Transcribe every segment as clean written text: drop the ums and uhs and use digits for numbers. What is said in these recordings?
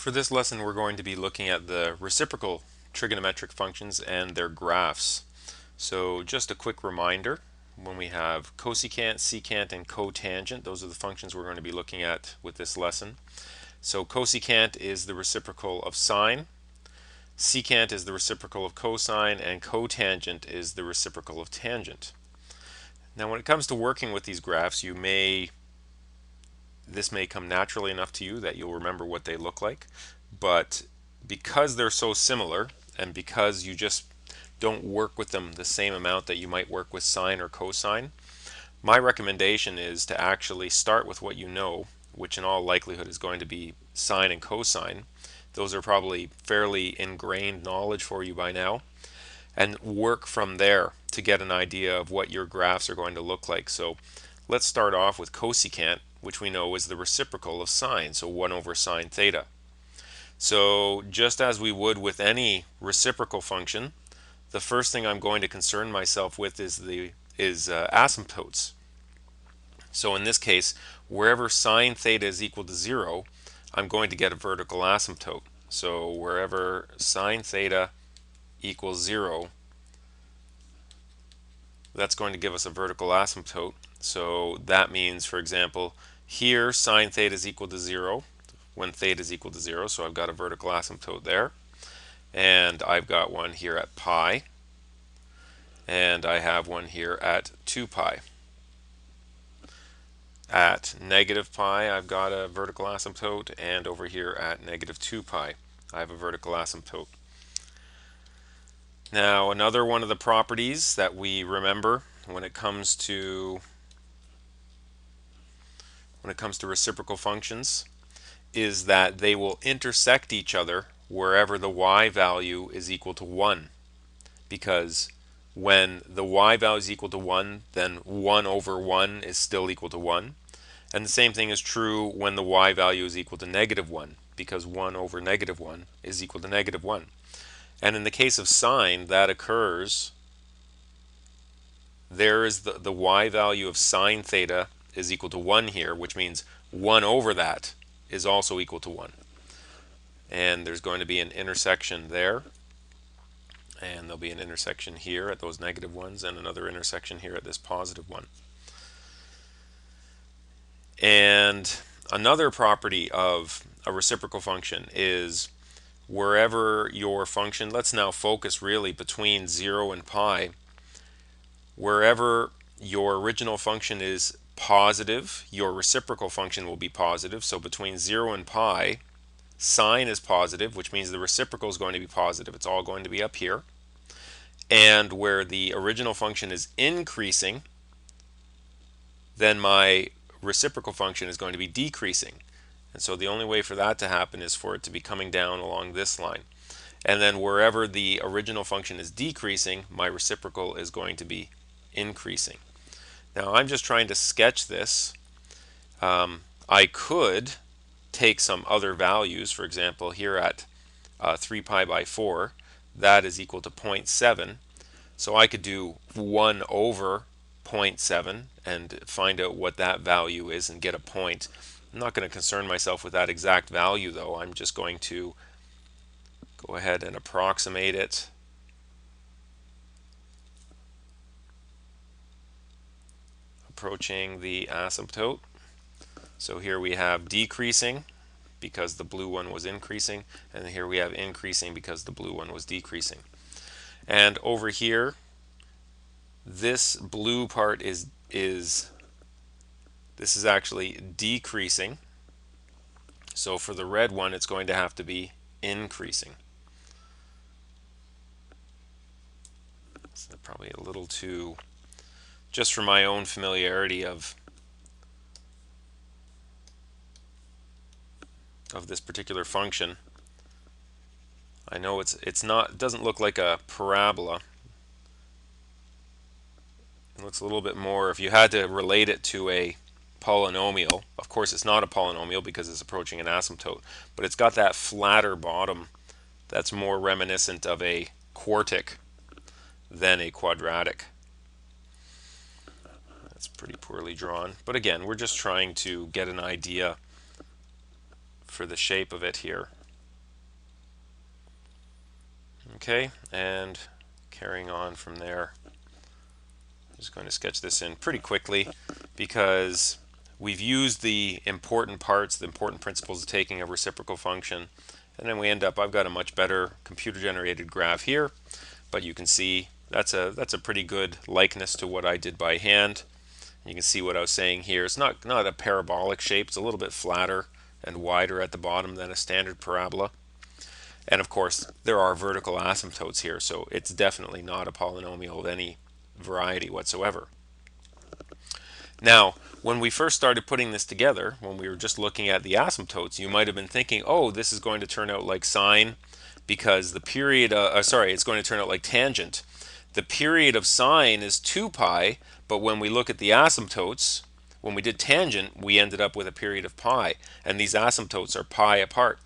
For this lesson, we're going to be looking at the reciprocal trigonometric functions and their graphs. So just a quick reminder, when we have cosecant, secant, and cotangent, those are the functions we're going to be looking at with this lesson. So cosecant is the reciprocal of sine, secant is the reciprocal of cosine, and cotangent is the reciprocal of tangent. Now when it comes to working with these graphs, this may come naturally enough to you that you'll remember what they look like, but because they're so similar and because you just don't work with them the same amount that you might work with sine or cosine, my recommendation is to actually start with what you know, which in all likelihood is going to be sine and cosine. Those are probably fairly ingrained knowledge for you by now, and work from there to get an idea of what your graphs are going to look like. So let's start off with cosecant, which we know is the reciprocal of sine, so 1 over sine theta. So just as we would with any reciprocal function, the first thing I'm going to concern myself with is asymptotes. So in this case, wherever sine theta is equal to 0, I'm going to get a vertical asymptote. So wherever sine theta equals 0, that's going to give us a vertical asymptote. So that means, for example, here sine theta is equal to 0 when theta is equal to 0, so I've got a vertical asymptote there. And I've got one here at pi, and I have one here at 2 pi. At negative pi, I've got a vertical asymptote, and over here at negative 2 pi, I have a vertical asymptote. Now, another one of the properties that we remember when it comes to reciprocal functions is that they will intersect each other wherever the y value is equal to 1, because when the y value is equal to 1, then 1 over 1 is still equal to 1. And the same thing is true when the y value is equal to negative 1, because 1 over negative 1 is equal to negative 1. And in the case of sine, that occurs. There is the y value of sine theta is equal to 1 here, which means 1 over that is also equal to 1. And there's going to be an intersection there, and there'll be an intersection here at those negative ones, and another intersection here at this positive one. And another property of a reciprocal function is wherever your function, let's now focus really between 0 and pi, wherever your original function is positive, your reciprocal function will be positive. So between 0 and pi, sine is positive, which means the reciprocal is going to be positive. It's all going to be up here. And where the original function is increasing, then my reciprocal function is going to be decreasing. And so the only way for that to happen is for it to be coming down along this line. And then wherever the original function is decreasing, my reciprocal is going to be increasing. Now I'm just trying to sketch this. I could take some other values. For example, here at 3 pi by 4, that is equal to 0.7. So I could do 1 over 0.7 and find out what that value is and get a point. I'm not going to concern myself with that exact value though. I'm just going to go ahead and approximate it. Approaching the asymptote. So here we have decreasing because the blue one was increasing, and here we have increasing because the blue one was decreasing. And over here, this blue part is actually decreasing. So for the red one, it's going to have to be increasing. So probably a little too, just for my own familiarity of this particular function. I know it doesn't look like a parabola. It looks a little bit more, if you had to relate it to a polynomial, of course it's not a polynomial because it's approaching an asymptote, but it's got that flatter bottom that's more reminiscent of a quartic than a quadratic. That's pretty poorly drawn, but again, we're just trying to get an idea for the shape of it here. Okay, and carrying on from there, I'm just going to sketch this in pretty quickly because we've used the important parts, the important principles of taking a reciprocal function, and then we end up, I've got a much better computer generated graph here, but you can see that's a pretty good likeness to what I did by hand. You can see what I was saying here. It's not a parabolic shape, it's a little bit flatter and wider at the bottom than a standard parabola. And of course, there are vertical asymptotes here, so it's definitely not a polynomial of any variety whatsoever. Now, when we first started putting this together, when we were just looking at the asymptotes, you might have been thinking, oh, this is going to turn out like sine because the period, it's going to turn out like tangent. The period of sine is 2 pi, but when we look at the asymptotes, when we did tangent, we ended up with a period of pi, and these asymptotes are pi apart.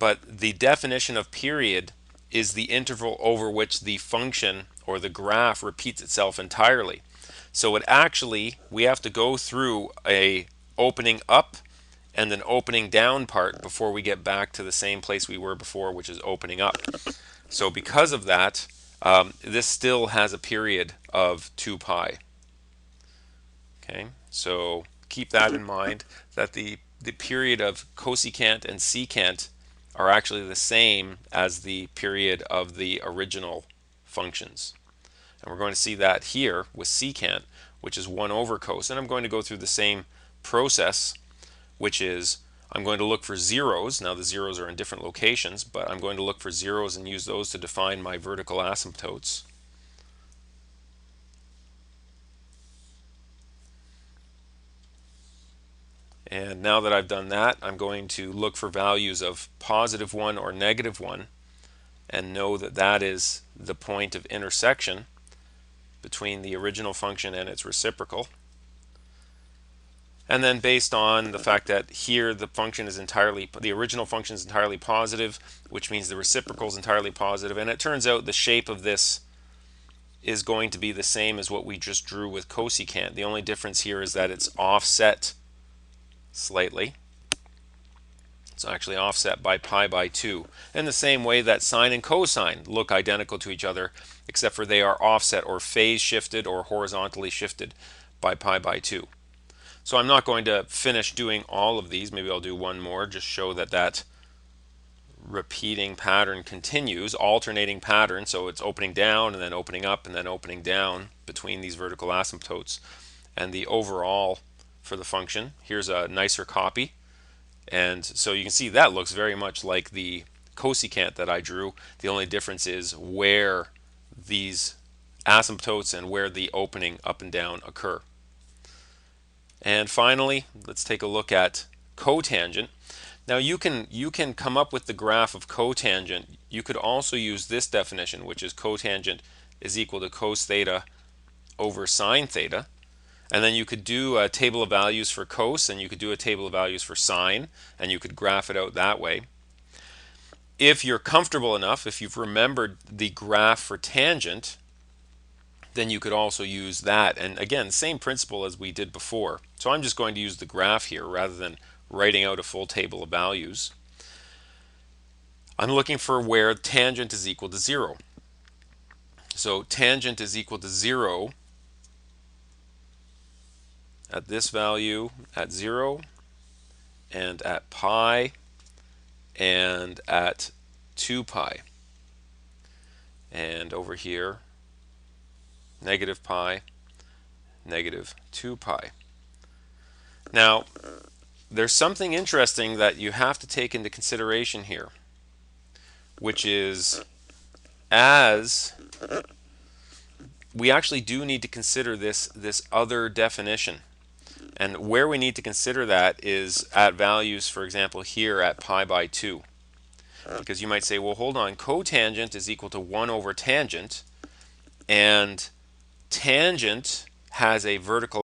But the definition of period is the interval over which the function or the graph repeats itself entirely. So it actually, we have to go through a opening up and an opening down part before we get back to the same place we were before, which is opening up. So because of that, this still has a period of 2 pi. Okay, so keep that in mind, that the period of cosecant and secant are actually the same as the period of the original functions. And we're going to see that here with secant, which is 1 over cos. And I'm going to go through the same process, which is I'm going to look for zeros. Now the zeros are in different locations, but I'm going to look for zeros and use those to define my vertical asymptotes. And now that I've done that, I'm going to look for values of +1 or -1 and know that that is the point of intersection between the original function and its reciprocal. And then based on the fact that here the original function is entirely positive, which means the reciprocal is entirely positive, and it turns out the shape of this is going to be the same as what we just drew with cosecant. The only difference here is that it's offset slightly. It's actually offset by pi by 2. In the same way that sine and cosine look identical to each other, except for they are offset or phase shifted or horizontally shifted by pi by 2. So I'm not going to finish doing all of these. Maybe I'll do one more, just show that that repeating pattern continues, alternating pattern. So it's opening down and then opening up and then opening down between these vertical asymptotes. And the overall for the function, here's a nicer copy. And so you can see that looks very much like the cosecant that I drew. The only difference is where these asymptotes and where the opening up and down occur. And finally, let's take a look at cotangent. Now you can come up with the graph of cotangent. You could also use this definition, which is cotangent is equal to cos theta over sine theta. And then you could do a table of values for cos, and you could do a table of values for sine, and you could graph it out that way. If you're comfortable enough, if you've remembered the graph for tangent, then you could also use that. And again, same principle as we did before. So I'm just going to use the graph here rather than writing out a full table of values. I'm looking for where tangent is equal to 0. So tangent is equal to 0 at this value, at 0, and at pi, and at 2 pi. And over here, negative pi, negative 2 pi. Now, there's something interesting that you have to take into consideration here, which is as we actually do need to consider this other definition. And where we need to consider that is at values, for example, here at pi by 2. Because you might say, well, hold on, cotangent is equal to 1 over tangent, and tangent has a vertical